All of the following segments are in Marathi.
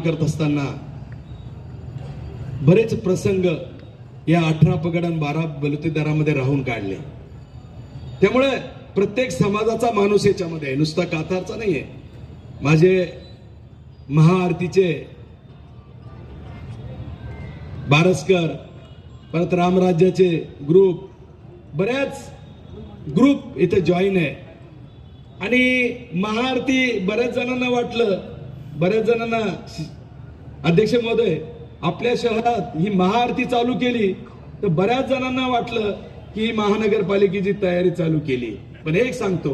करत असताना बरेच प्रसंग या 18 पगड आणि 12 बलुतेदारामध्ये राहून काढले। त्यामुळे प्रत्येक समाजाचा माणूस याच्यामध्ये आहे, नुसता कातारचा नाहीये। माझे महाआरतीचे बारसकर, परत रामराज्याचे ग्रुप, बऱ्याच ग्रुप इथे जॉईन आहे। आणि महाआरती बऱ्याच जणांना वाटलं, बऱ्याच जणांना अध्यक्ष महोदय आपल्या शहरात ही महाआरती चालू केली तर बऱ्याच जणांना वाटलं की महानगरपालिकेची तयारी चालू केली। पण एक सांगतो,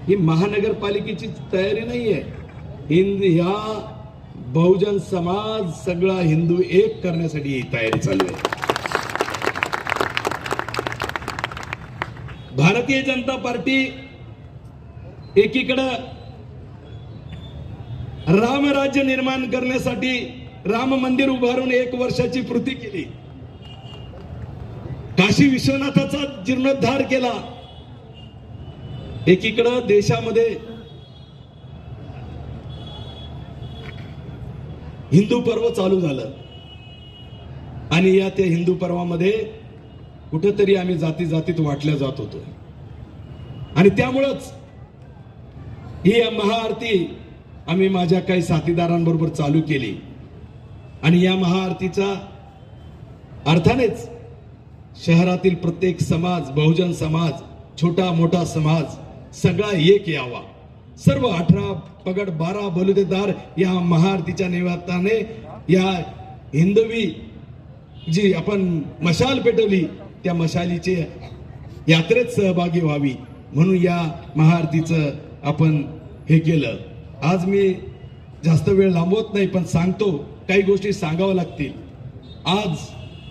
ही महानगरपालिकेची तयारी नाहीये, ह्या बहुजन समाज सगळा हिंदू एक करण्यासाठी ही तयारी चालू आहे। भारतीय जनता पार्टी एकीकडे रामराज्य निर्माण करण्यासाठी राम मंदिर उभारून 1 वर्षाची पूर्ती केली, काशी विश्वनाथाचा जीर्णोद्धार केला। एकीकडे देशामध्ये हिंदू पर्व चालू झालं आणि या त्या हिंदू पर्वामध्ये कुठेतरी आम्ही जाती जातीत वाटल्या जात होतो। आणि त्यामुळेच ही महाआरती आम्ही माझ्या काही साथीदारांबरोबर चालू केली आणि या महाआरतीचा अर्थानेच शहरातील प्रत्येक समाज, बहुजन समाज, छोटा मोठा समाज सगळा एक यावा। सर्व 18 पगड 12 बलुतेदार या महाआरतीच्या निमित्ताने या हिंदवी जी आपण मशाल पेटवली त्या मशालीचे यात्रेत सहभागी व्हावी म्हणून या महाआरतीचं आपण हे केलं। आज मी जास्त वेळ लांबवत नाही, पण सांगतो, काही गोष्टी सांगाव्या लागतील। आज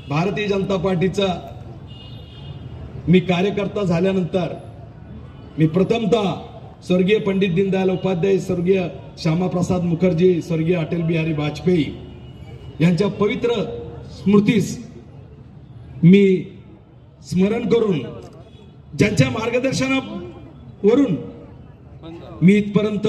भारतीय जनता पार्टीचा मी कार्यकर्ता झाल्यानंतर मी प्रथमतः स्वर्गीय पंडित दीनदयाल उपाध्याय, स्वर्गीय श्यामाप्रसाद मुखर्जी, स्वर्गीय अटल बिहारी वाजपेयी यांच्या पवित्र स्मृतीस मी स्मरण करून ज्यांच्या मार्गदर्शनावरून मी इथपर्यंत